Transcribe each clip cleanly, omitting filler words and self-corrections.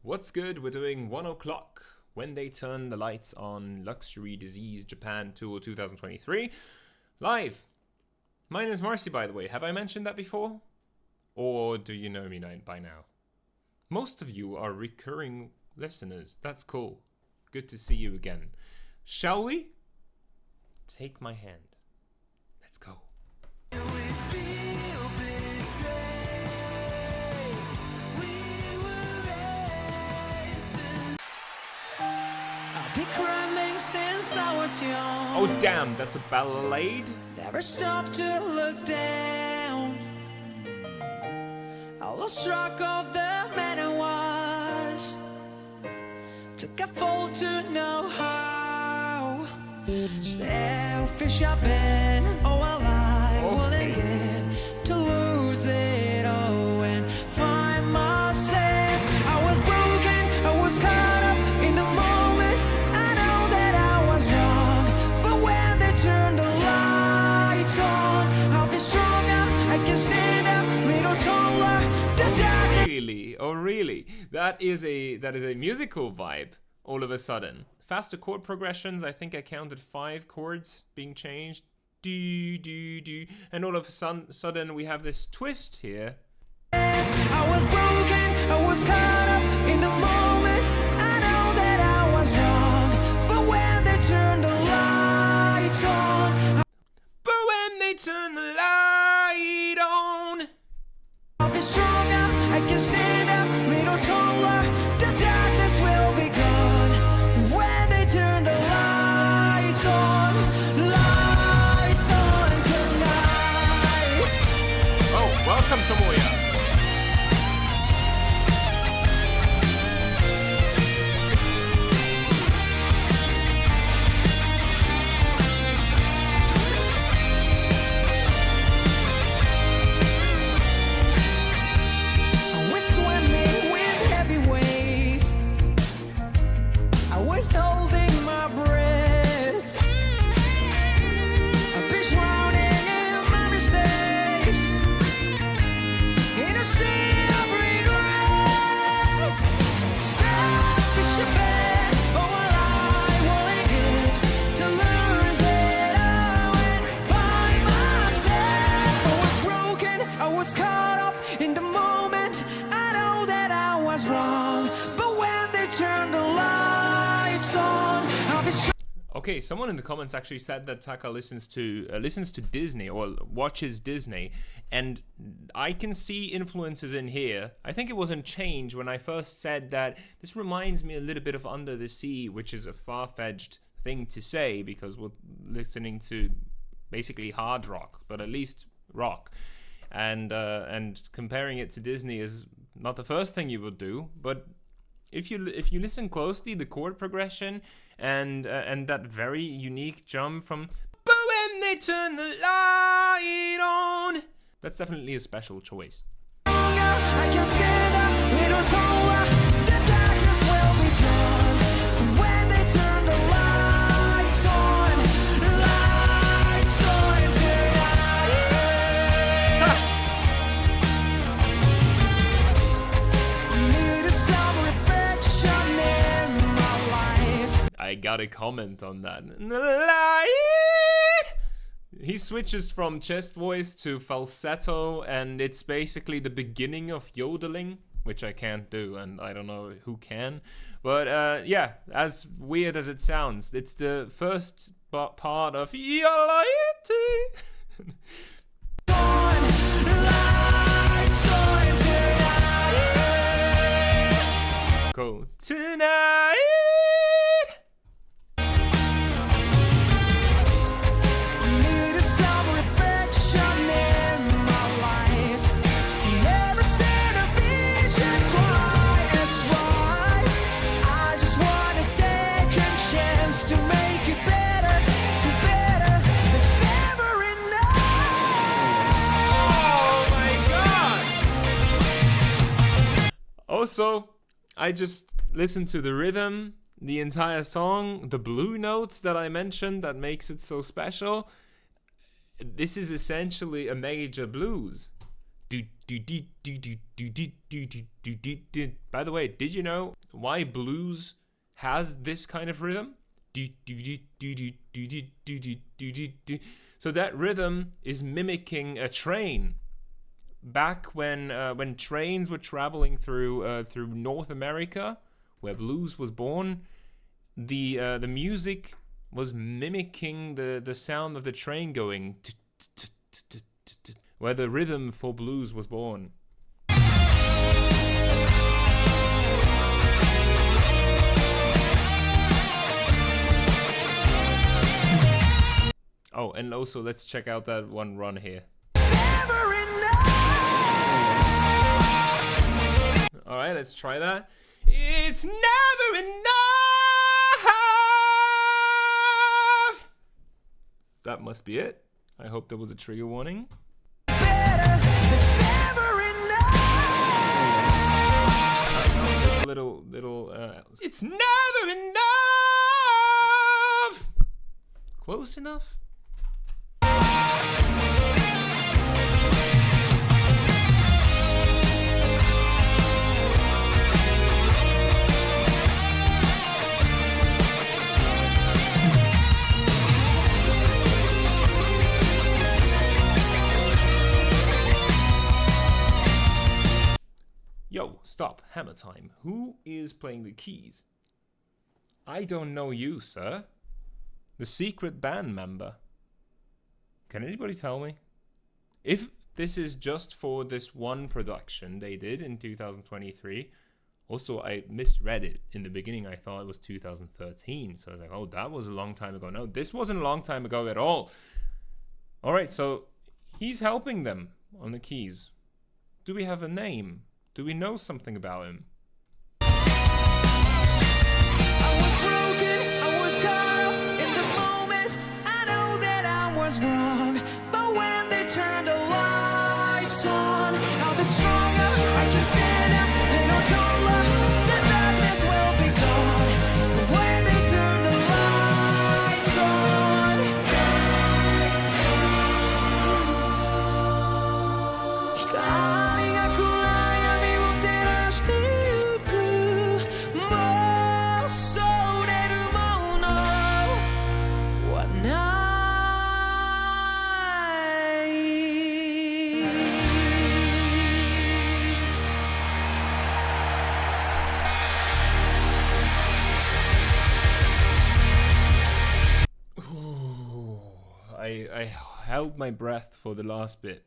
What's good? We're doing 1 o'clock when they turn the lights on Luxury Disease Japan Tour 2023 live. My name is MarCee, by the way. Have I mentioned that before? Or do you know me by now? Most of you are recurring listeners. That's cool. Good to see you again. Shall we? Take my hand. Let's go. Since I was young, oh damn, that's a ballad? never stopped to look down. I lost track of the man I was. Took a fall to know how selfish I've been. Oh well, I wouldn't give to lose it all and find myself. I was broken, I was caught up in the moment. Turn the lights on. I'll be stronger. I can stand up, little taller. The darkness. Oh really? That is a musical vibe. All of a sudden, faster chord progressions. I think I counted 5 chords being changed. Do do do, and all of a sudden we have this twist here. I was broken. I was caught up in the moment. I know that I was wrong, but when they turned the lights on. But when they turn the light on, I'll be stronger, I can stand up, little taller. The darkness will be gone when they turn the lights on. Lights on tonight. oh, welcome Tomoya. Holding my breath, I've been drowning in my mistakes, in a sea of regrets. Selfish and bad, oh well, I won't give to lose it all and find myself. I was broken, I was caught up in the moment. I know that I was wrong, but when they turned the lights on, I'll be sure. Okay, someone in the comments actually said that Taka listens to Disney or watches Disney, and I can see influences in here. I think it was in Change when I first said that this reminds me a little bit of Under the Sea, which is a far-fetched thing to say because we're listening to basically hard rock, but at least rock. And comparing it to Disney is not the first thing you would do, but if you listen closely, the chord progression and that very unique jump from "but when they turn the light on," that's definitely a special choice. I can stand up, little taller. The darkness will be gone when they turn the lights on. Lights on tonight. Need some reflection in my life. I gotta comment on that. He switches from chest voice to falsetto, and it's basically the beginning of yodeling, which I can't do, and I don't know who can. But yeah, as weird as it sounds, it's the first part of Yalaiti. Cool. Tonight. Also, I just listened to the rhythm, the entire song, the blue notes that I mentioned that makes it so special. This is essentially a major blues. By the way, did you know why blues has this kind of rhythm? So that rhythm is mimicking a train. Back when trains were traveling through North America, where blues was born, the music was mimicking the sound of the train going, where the rhythm for blues was born. Oh, and also let's check out that one run here. All right, let's try that. It's never enough. That must be it. I hope there was a trigger warning. It's never enough. There's a little. It's never enough. Close enough. Yo, stop. Hammer time. Who is playing the keys? I don't know you, sir. The secret band member. Can anybody tell me? If this is just for this one production they did in 2023. Also, I misread it. In the beginning, I thought it was 2013. So I was like, oh, that was a long time ago. No, this wasn't a long time ago at all. All right, so he's helping them on the keys. Do we have a name? Do we know something about him? I was broken, I was caught up in the moment. I know that I was wrong, but when they turned the lights on, I'll be stronger. I can stand up, little taller. The darkness will be gone. But when they turn the lights on,光が暗闇を照らしてゆく。もうそれるものはない。Ooh, I held my breath for the last bit.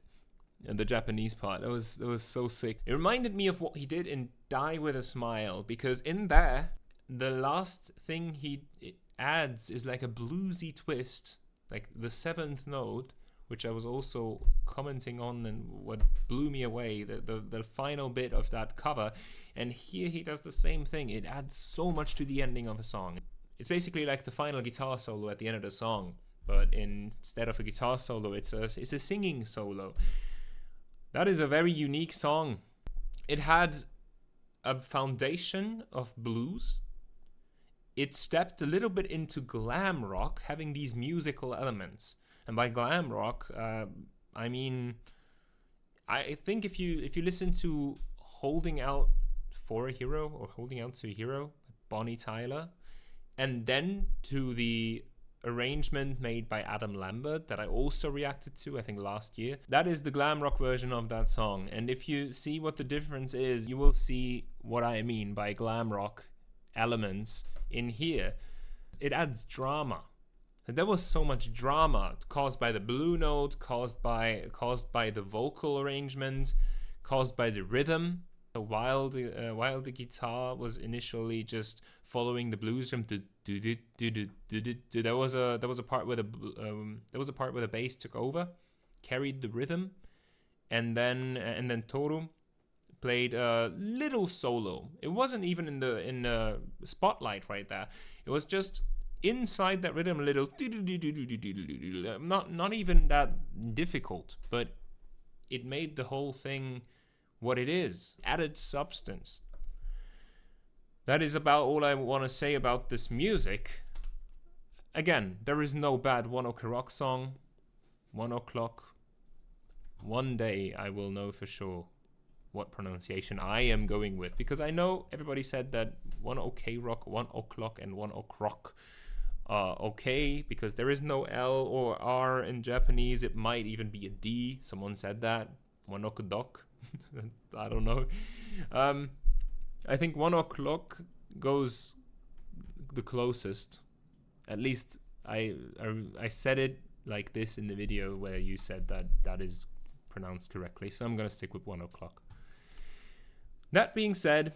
And the Japanese part, that was so sick. It reminded me of what he did in Die With a Smile, because in there, the last thing he adds is like a bluesy twist, like the seventh note, which I was also commenting on and what blew me away, the final bit of that cover. And here he does the same thing. It adds so much to the ending of a song. It's basically like the final guitar solo at the end of the song, but instead of a guitar solo, it's a singing solo. That is a very unique song. It had a foundation of blues. It stepped a little bit into glam rock, having these musical elements. And by glam rock, I mean, I think if you listen to Holding Out for a Hero or Holding Out to a Hero, Bonnie Tyler, and then to the arrangement made by Adam Lambert that I also reacted to, I think last year. That is the glam rock version of that song. And if you see what the difference is, you will see what I mean by glam rock elements in here. It adds drama. And there was so much drama caused by the blue note, caused by the vocal arrangement, caused by the rhythm. So while the guitar was initially just following the blues rhythm, there was a part where the bass took over, carried the rhythm, and then Toru played a little solo. It wasn't even in the spotlight right there. It was just inside that rhythm, a little not even that difficult, but it made the whole thing what it is. Added substance. That is about all I want to say about this music. Again, there is no bad 1 OK Rock song. 1 o'clock. one day I will know for sure what pronunciation I am going with, because I know everybody said that one OK rock, 1 o'clock, and 1 o'clock are okay, because there is no L or R in Japanese. It might even be a D. Someone said that. 1 o'clock. I don't know. I think 1 o'clock goes the closest. At least I said it like this in the video where you said that that is pronounced correctly. So I'm going to stick with 1 o'clock. That being said,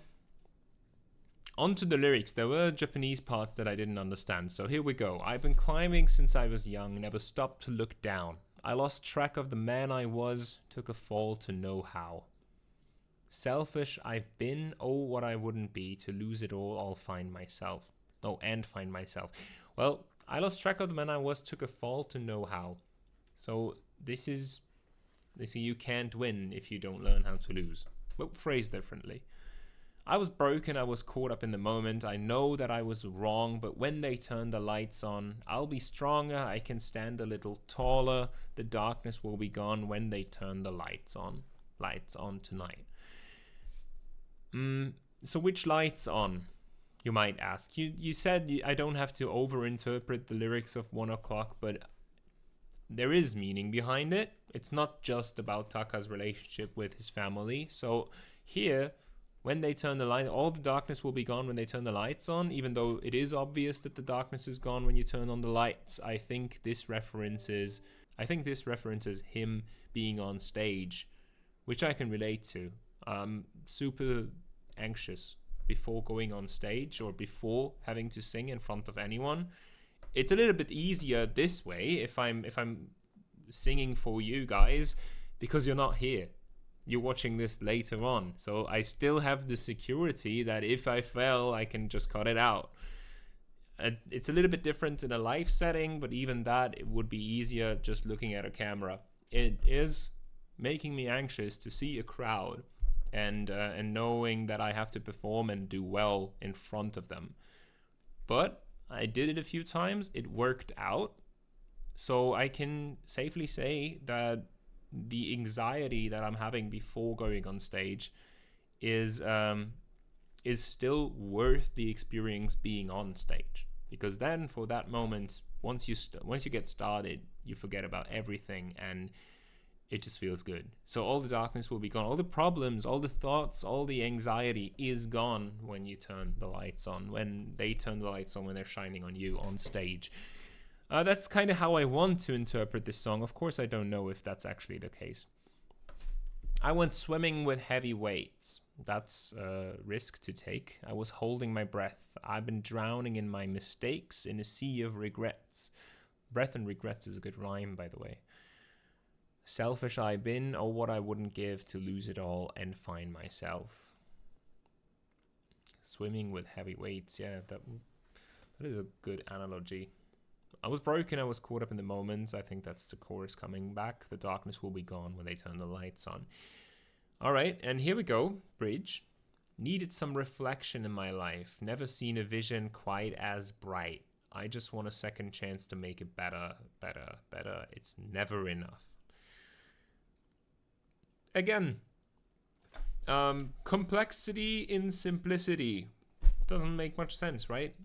onto the lyrics. There were Japanese parts that I didn't understand. So here we go. I've been climbing since I was young, never stopped to look down. I lost track of the man I was, took a fall to know how. Selfish I've been, oh what I wouldn't be, to lose it all, I'll find myself. Oh, and find myself. Well, I lost track of the man I was, took a fall to know how. So this is you can't win if you don't learn how to lose. But phrased differently. I was broken, I was caught up in the moment. I know that I was wrong, but when they turn the lights on, I'll be stronger, I can stand a little taller. The darkness will be gone when they turn the lights on. Lights on tonight. So which lights on, you might ask? You said I don't have to overinterpret the lyrics of 1 o'clock, but there is meaning behind it. It's not just about Taka's relationship with his family. So here, when they turn the light, all the darkness will be gone when they turn the lights on, even though it is obvious that the darkness is gone when you turn on the lights. I think this references him being on stage, which I can relate to. Super anxious before going on stage or before having to sing in front of anyone. It's a little bit easier this way if I'm singing for you guys, because you're not here. You're watching this later on. So I still have the security that if I fail, I can just cut it out. It's a little bit different in a live setting, but even that, it would be easier just looking at a camera. It is making me anxious to see a crowd and knowing that I have to perform and do well in front of them. But I did it a few times. It worked out. So I can safely say that the anxiety that I'm having before going on stage is still worth the experience being on stage. Because then for that moment, once you get started, you forget about everything and it just feels good. So all the darkness will be gone. All the problems, all the thoughts, all the anxiety is gone when you turn the lights on. When they turn the lights on, when they're shining on you on stage. That's kind of how I want to interpret this song. Of course, I don't know if that's actually the case. I went swimming with heavy weights. That's a risk to take. I was holding my breath. I've been drowning in my mistakes in a sea of regrets. Breath and regrets is a good rhyme, by the way. Selfish I've been, oh what I wouldn't give to lose it all and find myself. Swimming with heavy weights, yeah, that is a good analogy. I was broken, I was caught up in the moment. I think that's the chorus coming back. The darkness will be gone when they turn the lights on. All right, and here we go, bridge. Needed some reflection in my life. Never seen a vision quite as bright. I just want a second chance to make it better, better, better. It's never enough. Again, complexity in simplicity. Doesn't make much sense, right?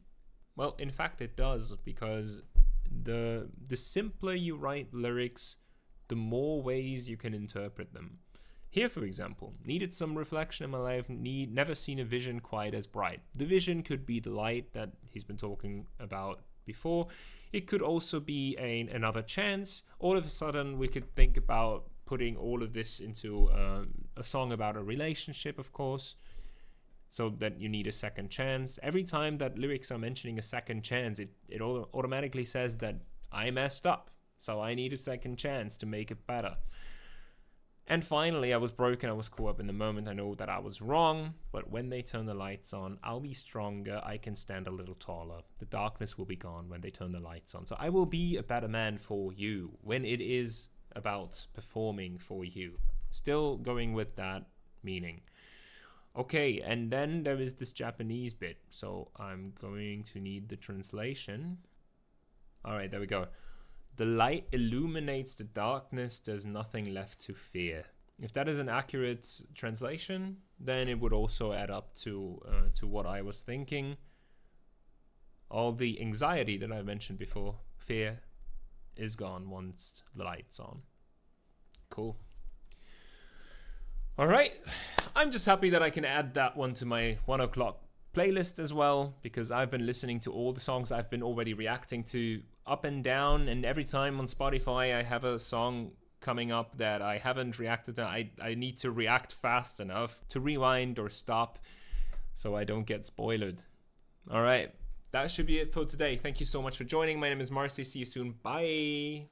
Well, in fact, it does, because the simpler you write lyrics, the more ways you can interpret them. Here, for example, needed some reflection in my life, never seen a vision quite as bright. The vision could be the light that he's been talking about before. It could also be another chance. All of a sudden, we could think about putting all of this into a song about a relationship, of course, so that you need a second chance. Every time that lyrics are mentioning a second chance, it automatically says that I messed up, so I need a second chance to make it better. And finally, I was broken, I was caught up in the moment, I know that I was wrong, but when they turn the lights on, I'll be stronger, I can stand a little taller. The darkness will be gone when they turn the lights on. So I will be a better man for you when it is about performing for you. Still going with that meaning. Okay, and then there is this Japanese bit, so I'm going to need the translation. Alright, there we go. The light illuminates the darkness, there's nothing left to fear. If that is an accurate translation, then it would also add up to what I was thinking. All the anxiety that I mentioned before, fear, is gone once the light's on. Cool. All right. I'm just happy that I can add that one to my 1 o'clock playlist as well, because I've been listening to all the songs I've been already reacting to up and down, and every time on Spotify I have a song coming up that I haven't reacted to. I need to react fast enough to rewind or stop so I don't get spoiled. All right. That should be it for today. Thank you so much for joining. My name is MarCee. See you soon. Bye.